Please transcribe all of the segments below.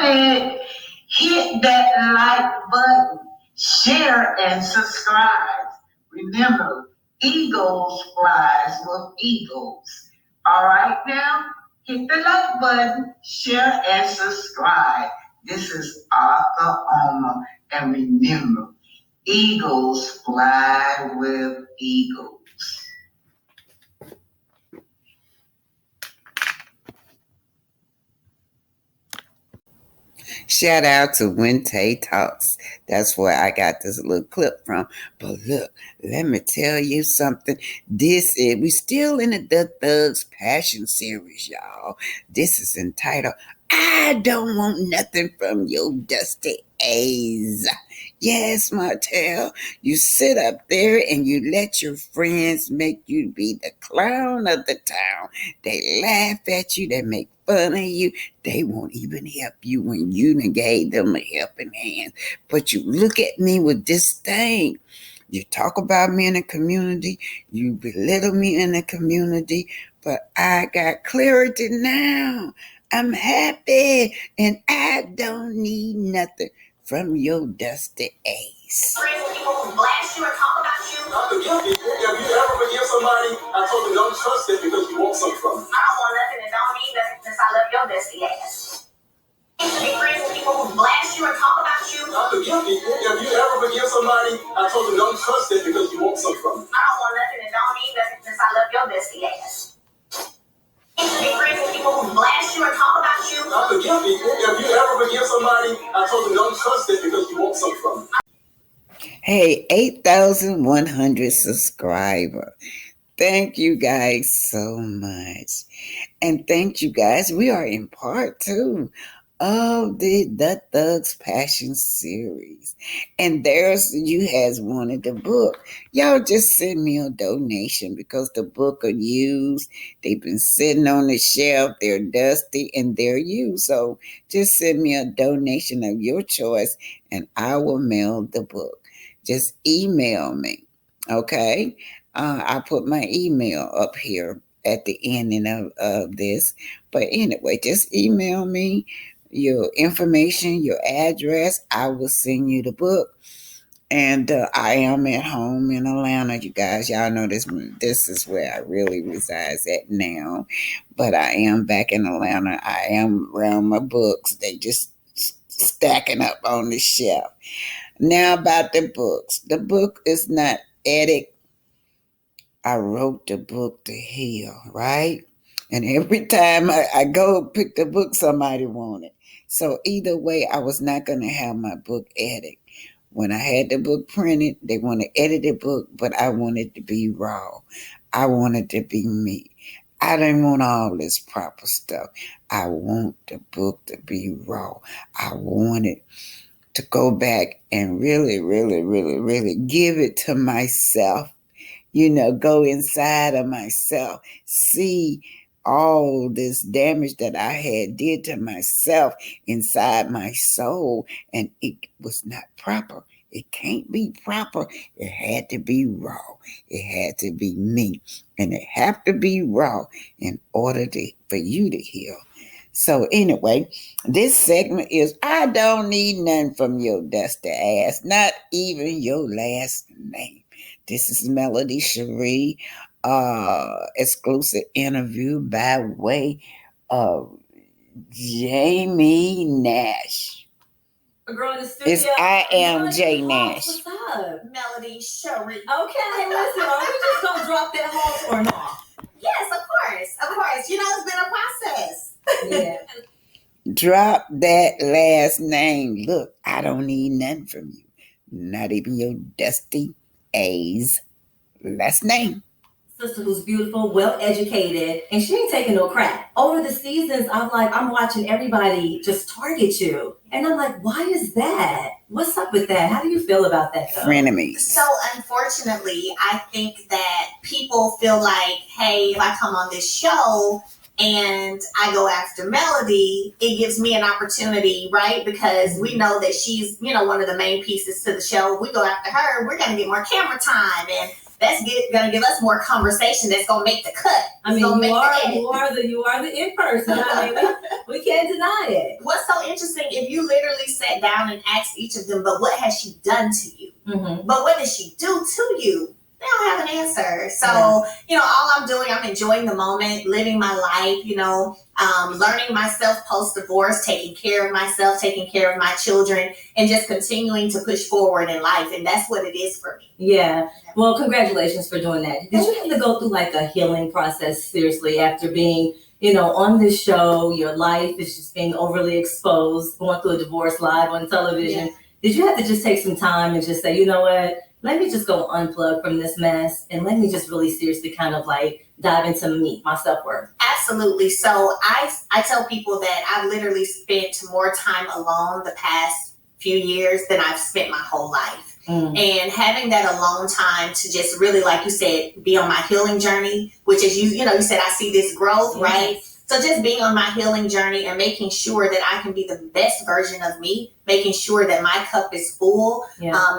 ahead, hit that like button, share and subscribe. Remember, eagles flies with eagles. All right now, hit the like button, share and subscribe. This is Arthur Oma, and remember, eagles fly with eagles. Shout out to Wente Talks. That's where I got this little clip from. But look, let me tell you something. We still in the Thugs Passion series, y'all. This is entitled, I Don't Want Nothing from Your Dusty A's. Yes, Martel, you sit up there and you let your friends make you be the clown of the town. They laugh at you, they make fun of you. They won't even help you when you done gave them a helping hand. But you look at me with disdain. You talk about me in the community. You belittle me in the community. But I got clarity now. I'm happy and I don't need nothing from your dusty ass. People who blast you or talk about you. Not the guilty. If you ever forgive somebody, I told them don't trust it because you want something from it. I don't want nothing and don't need nothing since I love your dusty ass. You should be friends with people who blast you or talk about you. Not the guilty. If you ever forgive somebody, I told them don't trust it because you want something from it. I don't want nothing and don't need nothing since I love your dusty ass. You should be friends with people who blast you or talk about you. Not the guilty. If you ever forgive somebody, I told them don't trust it because you want something from it. Hey, 8,100 subscribers. Thank you guys so much. And thank you guys. We are in part 2 of the Thugs Passion series. And there's you has wanted the book. Y'all just send me a donation because the book are used. They've been sitting on the shelf. They're dusty and they're used. So just send me a donation of your choice and I will mail the book. Just email me. Okay? I put my email up here at the ending of this. But anyway, just email me your information, your address. I will send you the book. And I am at home in Atlanta, you guys. Y'all know this is where I really reside at now. But I am back in Atlanta. I am around my books. They just stacking up on the shelf. Now about the books. The book is not edited. I wrote the book to heal, right? And every time I go pick the book, somebody want it. So either way, I was not going to have my book edited. When I had the book printed, they want to edit the book, but I wanted to be raw. I wanted to be me. I didn't want all this proper stuff. I want the book to be raw. I wanted to go back and really, really, really, really give it to myself. You know, go inside of myself, see all this damage that I had did to myself inside my soul, and it was not proper. It can't be proper. It had to be raw. It had to be me, and it have to be raw in order for you to heal. So anyway, this segment is I don't need nothing from your dusty ass, not even your last name. This is Melody Cherie, exclusive interview by way of Jamie Nash. A girl in the studio. It's I am J Nash. What's up? Melody Cherie. Okay, listen, are we just gonna drop that home or not? Yes, of course. Of course. You know, it's been a process. Yeah. Drop that last name. Look, I don't need nothing from you. Not even your dusty A's last name. Sister who's beautiful, well educated, and she ain't taking no crap. Over the seasons, I'm watching everybody just target you. And I'm like, why is that? What's up with that? How do you feel about that though? Frenemies. So unfortunately, I think that people feel like, hey, if I come on this show and I go after Melody, it gives me an opportunity, right? Because we know that she's, one of the main pieces to the show. We go after her, we're going to get more camera time. And gonna give us more conversation that's gonna make the cut. I mean, you are the in person. I mean, we can't deny it. What's so interesting, if you literally sat down and asked each of them, but what has she done to you? Mm-hmm. But what did she do to you? They don't have an answer. So, all I'm doing, I'm enjoying the moment, living my life, learning myself post-divorce, taking care of myself, taking care of my children, and just continuing to push forward in life. And that's what it is for me. Yeah. Well, congratulations for doing that. Did you have to go through like a healing process, seriously, after being, on this show? Your life is just being overly exposed, going through a divorce live on television. Yeah. Did you have to just take some time and just say, you know what? Let me just go unplug from this mess and let me just really seriously kind of like dive into me, my self-worth. Absolutely. So I tell people that I've literally spent more time alone the past few years than I've spent my whole life. And having that alone time to just really, like you said, be on my healing journey, which is, you said, I see this growth, right? So just being on my healing journey and making sure that I can be the best version of me, making sure that my cup is full,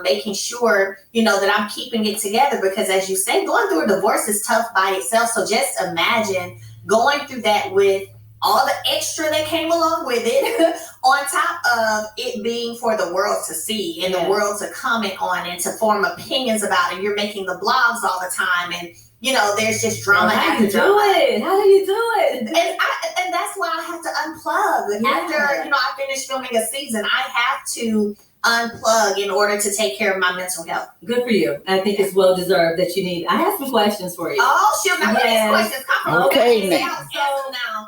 making sure, that I'm keeping it together. Because as you say, going through a divorce is tough by itself. So just imagine going through that with all the extra that came along with it, on top of it being for the world to see and the world to comment on and to form opinions about. And you're making the blogs all the time. And there's just drama after drama. How do you do it? And that's why I have to unplug. After, I finish filming a season, I have to unplug in order to take care of my mental health. Good for you. I think it's well deserved that you need. I have some questions for you. Oh, shoot. Now, where these questions come from? Okay, now. So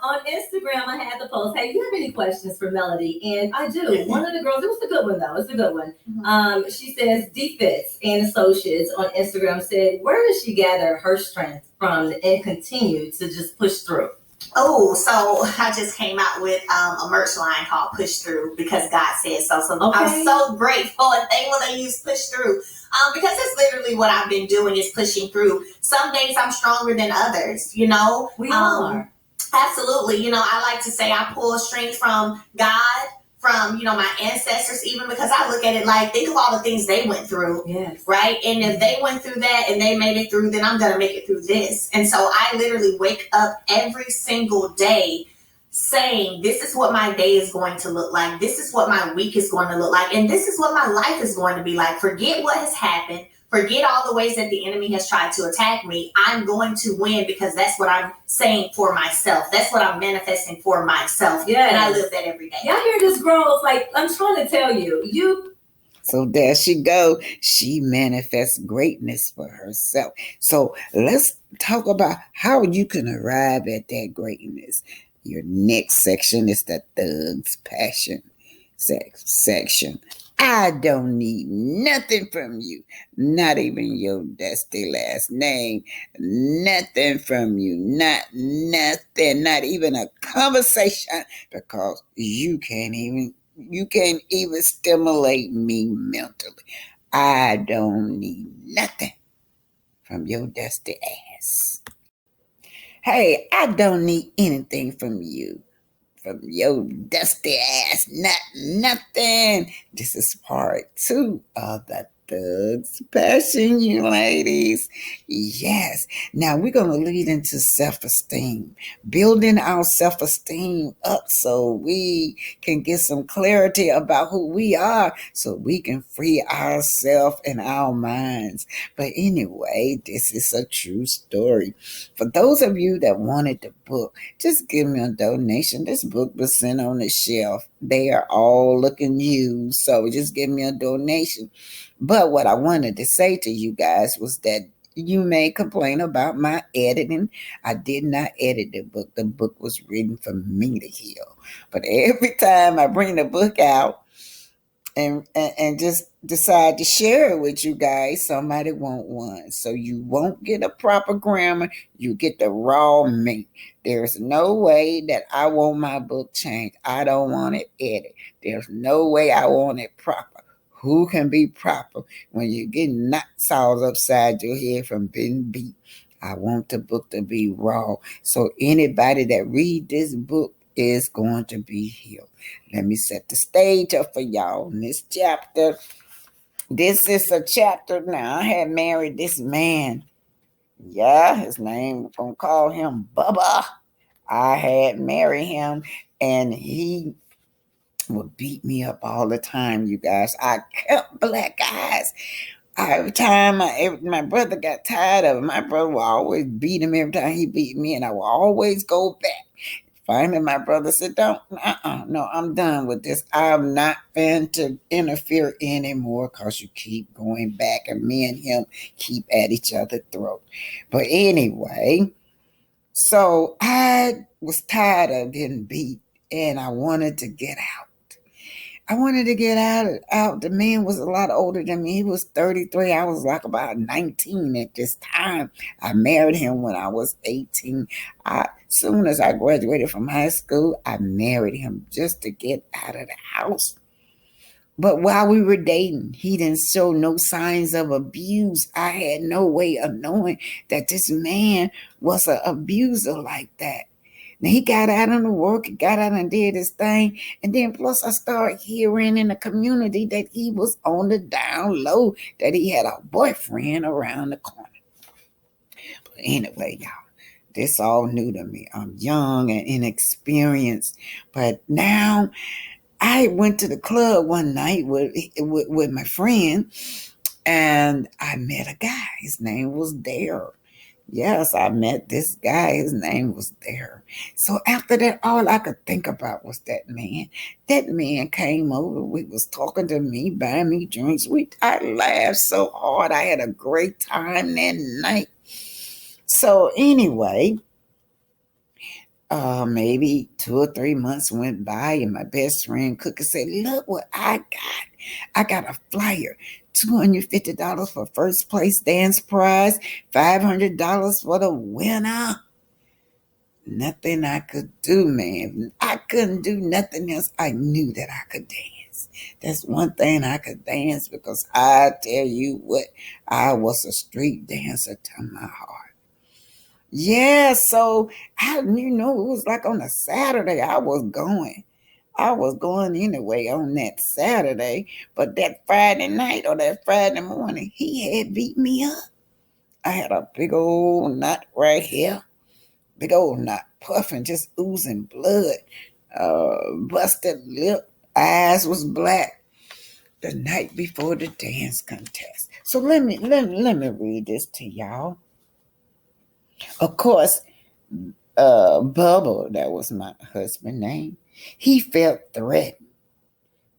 on Instagram, I had the post, hey, you have any questions for Melody? And I do. One of the girls, it was a good one, though. It's a good one. She says, D-Fits and Associates on Instagram said, where does she gather her strength from and continue to just push through? Oh, so I just came out with a merch line called Push Through because God said so. So I'm so grateful and thankful they use Push Through because it's literally what I've been doing is pushing through. Some days I'm stronger than others, We are. Absolutely. I like to say I pull strength from God, from, my ancestors, even because I look at it like, think of all the things they went through, right? And if they went through that and they made it through, then I'm going to make it through this. And so I literally wake up every single day saying, this is what my day is going to look like. This is what my week is going to look like. And this is what my life is going to be like. Forget what has happened. Forget all the ways that the enemy has tried to attack me. I'm going to win because that's what I'm saying for myself. That's what I'm manifesting for myself. And I live that every day. Y'all hear this growth? Like, I'm trying to tell you. So there she go. She manifests greatness for herself. So let's talk about how you can arrive at that greatness. Your next section is the Thug's Passion section. I don't need nothing from you, not even your dusty last name, nothing from you, not nothing, not even a conversation, because you can't even stimulate me mentally. I don't need nothing from your dusty ass. Hey, I don't need anything from you. From your dusty ass, nothing. This is part 2 of the Thug's Passion, you ladies. Yes. Now we're going to lead into self-esteem, building our self-esteem up so we can get some clarity about who we are, so we can free ourselves and our minds. But anyway, this is a true story. For those of you that wanted the book, just give me a donation. This book was sent on the shelf. They are all looking used, so just give me a donation. But what I wanted to say to you guys was that you may complain about my editing. I did not edit the book. The book was written for me to heal. But every time I bring the book out and just decide to share it with you guys, somebody want one. So you won't get a proper grammar. You get the raw meat. There's no way that I want my book changed. I don't want it edited. There's no way I want it proper. Who can be proper when you get knocked all upside your head from being beat? I want the book to be raw. So anybody that read this book is going to be healed. Let me set the stage up for y'all in this chapter. This is a chapter now. I had married this man. Yeah, his name, we're going to call him Bubba. I had married him, and he would beat me up all the time, you guys. I kept black eyes. Every time my brother got tired of it, my brother would always beat him every time he beat me, and I would always go back. Finally, my brother said, no, I'm done with this. I'm not going to interfere anymore because you keep going back and me and him keep at each other's throat. But anyway, so I was tired of getting beat and I wanted to get out. I wanted to get out. The man was a lot older than me. He was 33. I was like about 19 at this time. I married him when I was 18. Soon as I graduated from high school, I married him just to get out of the house. But while we were dating, he didn't show no signs of abuse. I had no way of knowing that this man was an abuser like that. Now he got out on the work, he got out and did his thing. And then plus I started hearing in the community that he was on the down low, that he had a boyfriend around the corner. But anyway, y'all, this all new to me. I'm young and inexperienced. But now I went to the club one night with my friend and I met a guy. His name was Dare. Yes, I met this guy. His name was there. So after that, all I could think about was that man. That man came over. We was talking to me, buying me drinks. I laughed so hard. I had a great time that night. So anyway, maybe 2 or 3 months went by and my best friend Cookie said, look what I got. I got a flyer. $250 for first place dance prize, $500 for the winner. Nothing I could do, man. I couldn't do nothing else. I knew that I could dance. That's one thing I could dance because I tell you what, I was a street dancer to my heart. Yeah, so it was like on a Saturday I was going. I was going anyway on that Saturday, but that Friday night or that Friday morning, he had beat me up. I had a big old knot right here, big old knot, puffing, just oozing blood, busted lip, eyes was black. The night before the dance contest. So let me read this to y'all. Of course, Bubba, that was my husband's name, he felt threatened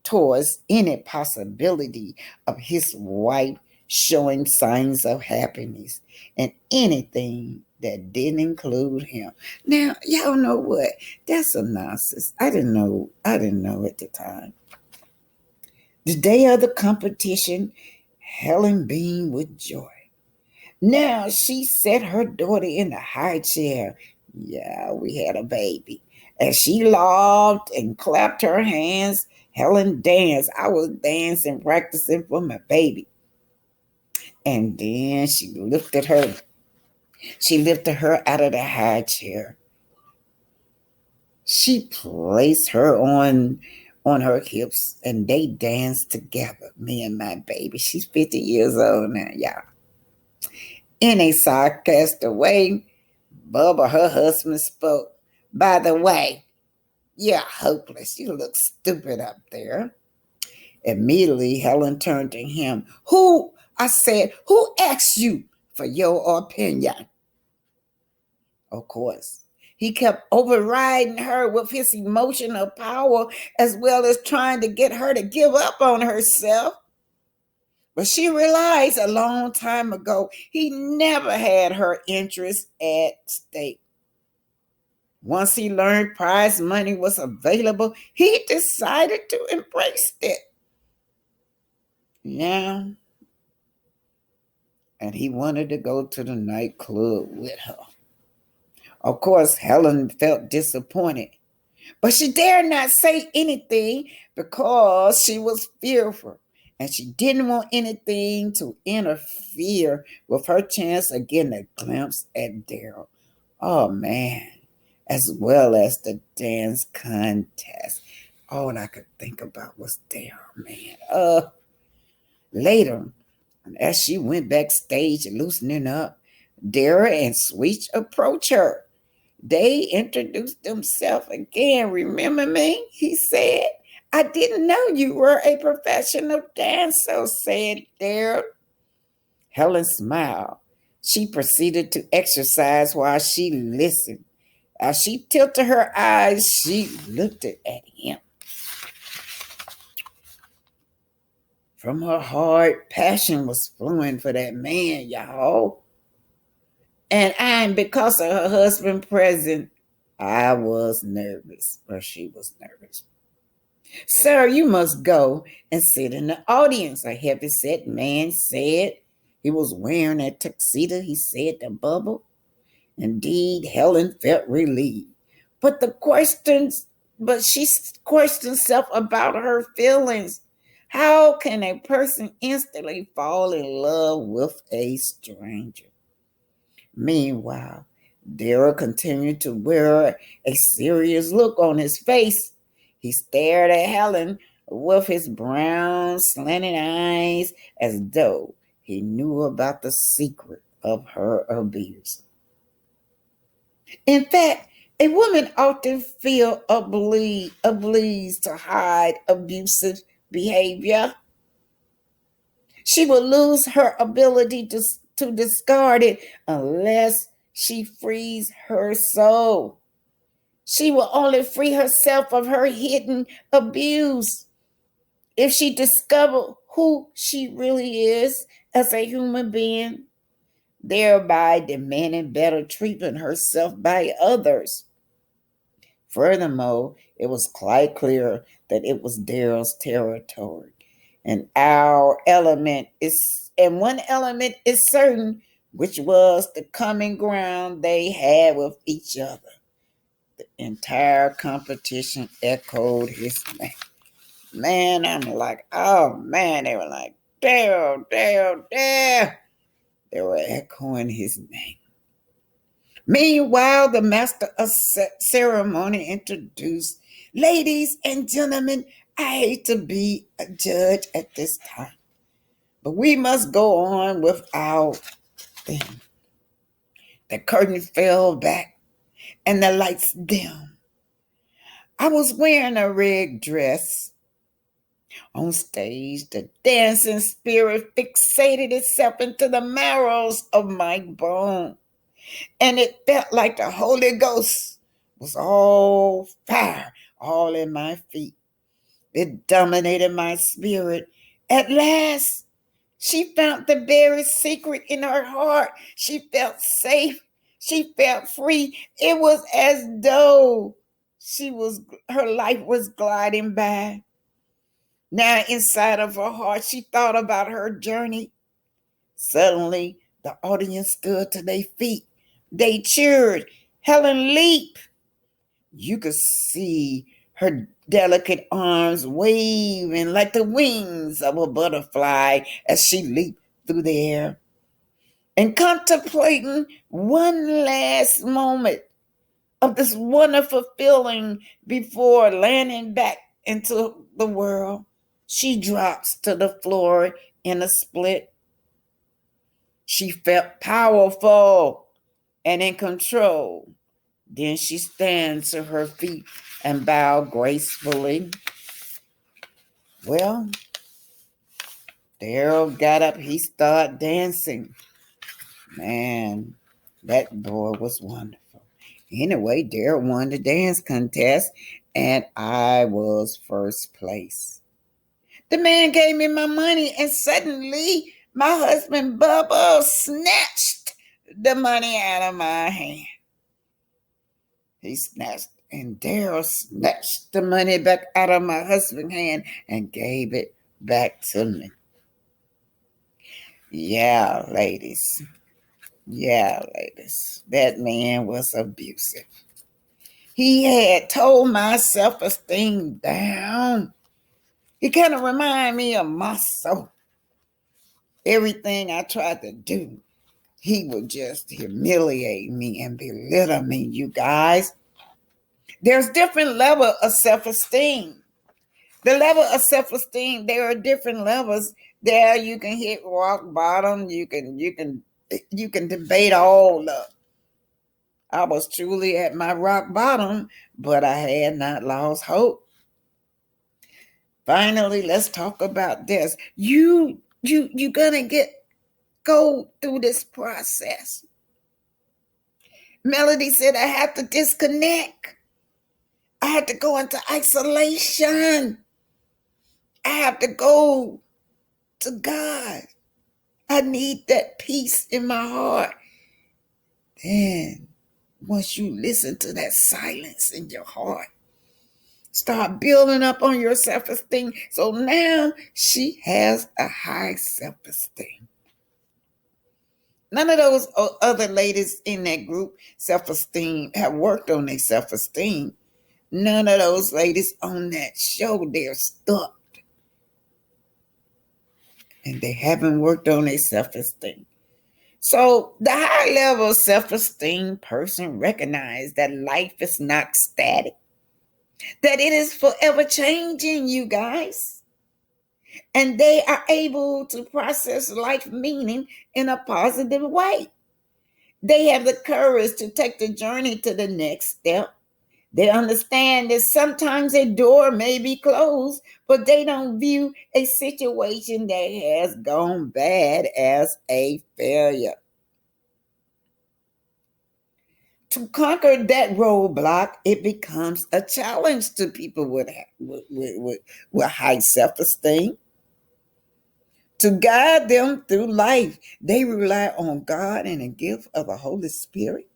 towards any possibility of his wife showing signs of happiness and anything that didn't include him. Now, y'all know what? That's a nonsense. I didn't know at the time. The day of the competition, Helen beamed with joy. Now she set her daughter in the high chair. Yeah, we had a baby. As she laughed and clapped her hands, Helen danced. I was dancing, practicing for my baby. And then she lifted her out of the high chair. She placed her on her hips and they danced together, me and my baby. She's 50 years old now, y'all. In a sarcastic way, Bubba, her husband, spoke. By the way, you're hopeless. You look stupid up there. Immediately, Helen turned to him. Who asked you for your opinion? Of course, he kept overriding her with his emotional power as well as trying to get her to give up on herself. But she realized a long time ago he never had her interest at stake. Once he learned prize money was available, he decided to embrace it. Yeah. And he wanted to go to the nightclub with her. Of course, Helen felt disappointed, but she dared not say anything because she was fearful. And she didn't want anything to interfere with her chance of getting a glimpse at Daryl. Oh, man. As well as the dance contest. All I could think about was Daryl, man. Later, as she went backstage loosening up, Dara and Sweet approached her. They introduced themselves again. Remember me? He said. I didn't know you were a professional dancer, said Dara. Helen smiled. She proceeded to exercise while she listened. As she tilted her eyes, she looked at him. From her heart, passion was flowing for that man, y'all. And because of her husband present, I was nervous, or she was nervous. Sir, you must go and sit in the audience, a heavy-set man said. He was wearing a tuxedo, he said to Bubble. Indeed, Helen felt relieved. But she questioned herself about her feelings. How can a person instantly fall in love with a stranger? Meanwhile, Darrell continued to wear a serious look on his face. He stared at Helen with his brown, slanting eyes as though he knew about the secret of her abuse. In fact, a woman often feels obliged to hide abusive behavior. She will lose her ability to discard it unless she frees her soul. She will only free herself of her hidden abuse if she discovers who she really is as a human being, thereby demanding better treatment herself by others. Furthermore, it was quite clear that it was Daryl's territory. And one element is certain, which was the common ground they had with each other. The entire competition echoed his name. Man, I'm like, oh man, they were like, Daryl, Daryl, Daryl. They were echoing his name. Meanwhile, the master of ceremony introduced, ladies and gentlemen, I hate to be a judge at this time, but we must go on with our thing. The curtain fell back and the lights dimmed. I was wearing a red dress. On stage, the dancing spirit fixated itself into the marrows of my bone, and it felt like the Holy Ghost was all fire, all in my feet. It dominated my spirit. At last, she found the very secret in her heart. She felt safe. She felt free. It was as though her life was gliding by. Now, inside of her heart, she thought about her journey. Suddenly, the audience stood to their feet. They cheered. Helen leaped. You could see her delicate arms waving like the wings of a butterfly as she leaped through the air. And contemplating one last moment of this wonderful feeling before landing back into the world, she drops to the floor in a split. She felt powerful and in control. Then she stands to her feet and bows gracefully. Well, Daryl got up. He started dancing. Man, that boy was wonderful. Anyway, Daryl won the dance contest, and I was first place. The man gave me my money, and suddenly my husband Bubba snatched the money out of my hand. And Daryl snatched the money back out of my husband's hand and gave it back to me. Yeah, ladies. That man was abusive. He had told my self-esteem down. He kind of reminded me of myself. Everything I tried to do, he would just humiliate me and belittle me, you guys. There's different level of self-esteem. The level of self-esteem, there are different levels, There you can hit rock bottom. You can debate all of. I was truly at my rock bottom, but I had not lost hope. Finally, let's talk about this. You're gonna go through this process. Melody said I have to disconnect. I have to go into isolation. I have to go to God. I need that peace in my heart. Then, once you listen to that silence in your heart, start building up on your self-esteem. So now she has a high self-esteem. None of those other ladies in that group self-esteem have worked on their self-esteem. None of those ladies on that show, they're stuck. And they haven't worked on their self-esteem. So the high level self-esteem person recognizes that life is not static, that it is forever changing, you guys. And they are able to process life meaning in a positive way. They have the courage to take the journey to the next step. They understand that sometimes a door may be closed, but they don't view a situation that has gone bad as a failure. To conquer that roadblock, it becomes a challenge to people with high self-esteem. To guide them through life, they rely on God and the gift of the Holy Spirit.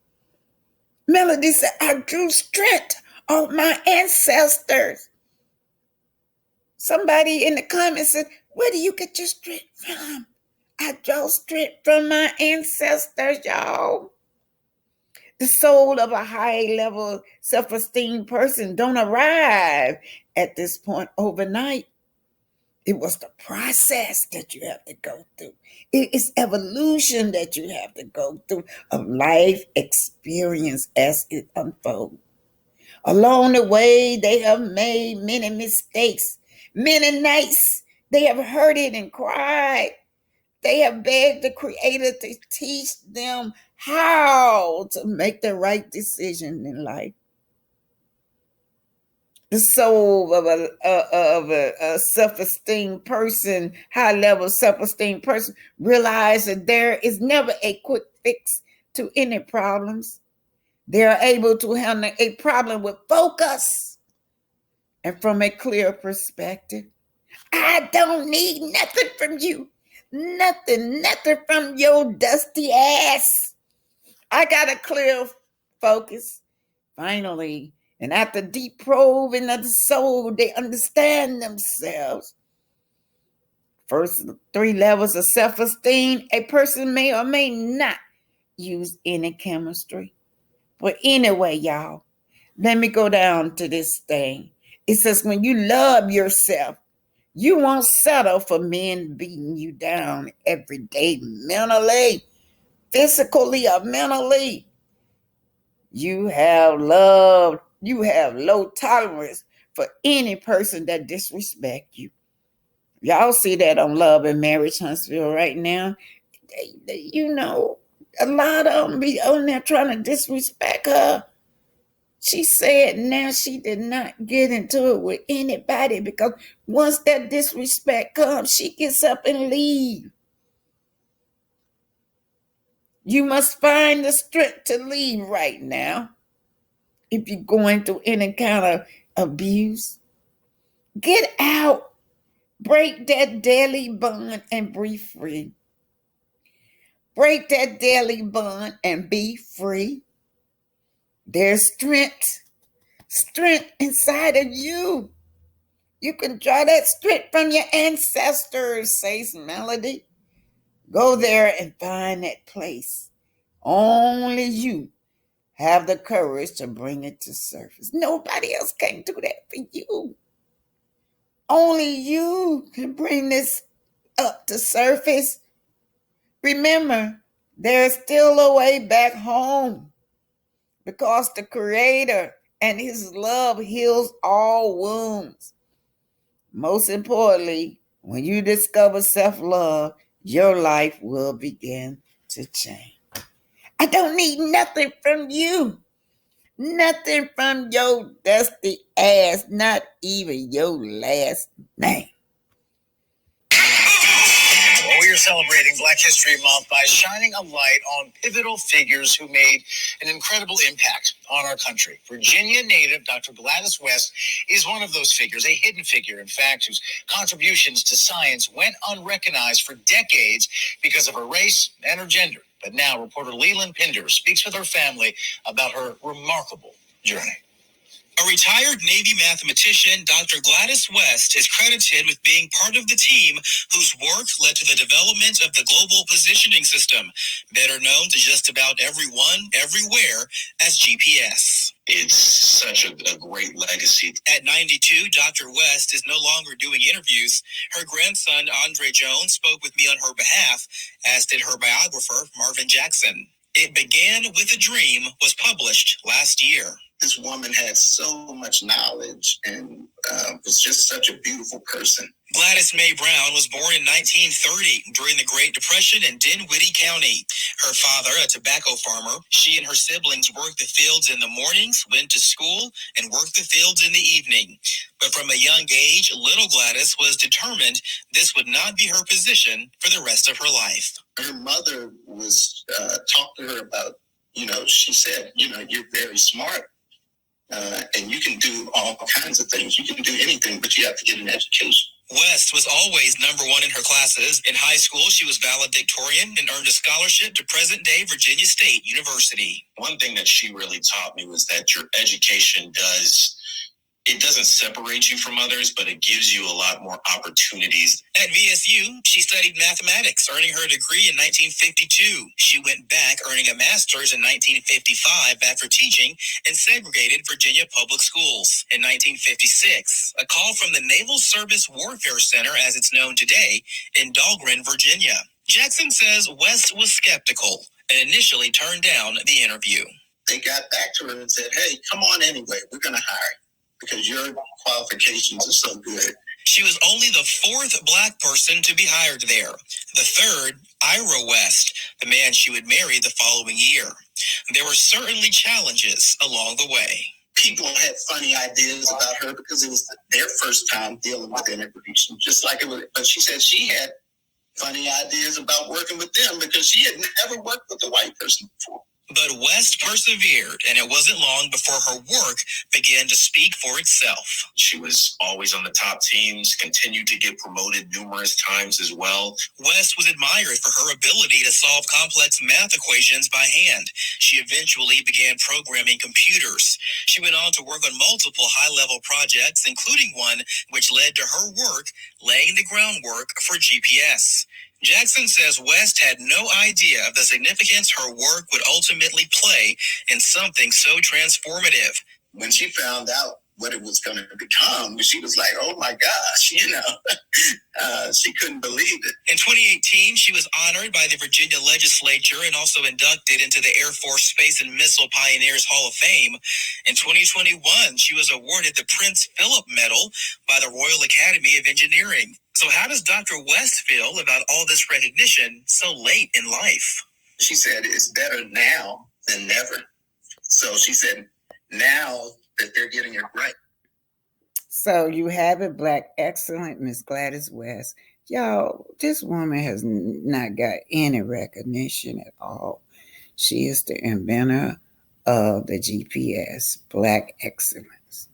Melody said, I drew strength of my ancestors. Somebody in the comments said, where do you get your strength from? I draw strength from my ancestors, y'all. The soul of a high-level self-esteem person don't arrive at this point overnight. It was the process that you have to go through. It is evolution that you have to go through of life experience as it unfolds. Along the way, they have made many mistakes. Many nights they have hurted and cried. They have begged the Creator to teach them how to make the right decision in life. The soul of a self-esteem person, high-level self-esteem person, realize that there is never a quick fix to any problems. They are able to handle a problem with focus and from a clear perspective. I don't need nothing from you. Nothing from your dusty ass. I got a clear focus. Finally, and after deep probing of the soul, they understand themselves. First 3 levels of self-esteem, a person may or may not use any chemistry. But anyway, y'all, let me go down to this thing. It says when you love yourself, you won't settle for men beating you down every day mentally, physically, or mentally. You have love. You have low tolerance for any person that disrespect you. Y'all see that on Love and Marriage Huntsville right now. A lot of them be on there trying to disrespect her. She said now she did not get into it with anybody because once that disrespect comes, she gets up and leave. You must find the strength to leave right now. If you're going through any kind of abuse, get out. Break that daily bond and be free. Break that daily bond and be free. There's strength inside of you. You can draw that strength from your ancestors, says Melody. Go there and find that place. Only you have the courage to bring it to surface. Nobody else can do that for you. Only you can bring this up to surface. Remember, there's still a way back home because the Creator and His love heals all wounds. Most importantly, When you discover self-love, your life will begin to change. I don't need nothing from you. Nothing from your dusty ass, not even your last name. Well, we are celebrating Black History Month by shining a light on pivotal figures who made an incredible impact on our country. Virginia native Dr. Gladys West is one of those figures, a hidden figure, in fact, whose contributions to science went unrecognized for decades because of her race and her gender. But now, reporter Leland Pinder speaks with her family about her remarkable journey. A retired Navy mathematician, Dr. Gladys West is credited with being part of the team whose work led to the development of the Global Positioning System, better known to just about everyone, everywhere, as GPS. It's such a great legacy. At 92, Dr. West is no longer doing interviews. Her grandson, Andre Jones, spoke with me on her behalf, as did her biographer, Marvin Jackson. It Began with a Dream was published last year. This woman had so much knowledge and was just such a beautiful person. Gladys May Brown was born in 1930 during the Great Depression in Dinwiddie County. Her father, a tobacco farmer, she and her siblings worked the fields in the mornings, went to school, and worked the fields in the evening. But from a young age, little Gladys was determined this would not be her position for the rest of her life. Her mother was talked to her about, she said, you're very smart. And you can do all kinds of things. You can do anything, but you have to get an education. West was always number one in her classes. In high school, she was valedictorian and earned a scholarship to present-day Virginia State University. One thing that she really taught me was that your education doesn't separate you from others, but it gives you a lot more opportunities. At VSU, she studied mathematics, earning her degree in 1952. She went back, earning a master's in 1955 after teaching in segregated Virginia public schools. In 1956, a call from the Naval Service Warfare Center, as it's known today, in Dahlgren, Virginia. Jackson says West was skeptical and initially turned down the interview. They got back to her and said, hey, come on anyway, we're going to hire you, because your qualifications are so good. She was only the fourth Black person to be hired there. The third, Ira West, the man she would marry the following year. There were certainly challenges along the way. People had funny ideas about her because it was their first time dealing with immigration, just like it was. But she said she had funny ideas about working with them because she had never worked with a white person before. But West persevered, and it wasn't long before her work began to speak for itself. She was always on the top teams, continued to get promoted numerous times as well. West was admired for her ability to solve complex math equations by hand. She eventually began programming computers. She went on to work on multiple high-level projects, including one which led to her work laying the groundwork for GPS. Jackson says West had no idea of the significance her work would ultimately play in something so transformative. When she found out what it was going to become, she was like, oh my gosh, she couldn't believe it. In 2018, she was honored by the Virginia legislature and also inducted into the Air Force Space and Missile Pioneers Hall of Fame. In 2021, she was awarded the Prince Philip Medal by the Royal Academy of Engineering. So how does Dr. West feel about all this recognition so late in life? She said it's better now than never. So she said now that they're getting it right. So you have it, Black excellent Miss Gladys West. Y'all, this woman has not got any recognition at all. She is the inventor of the GPS, Black excellence.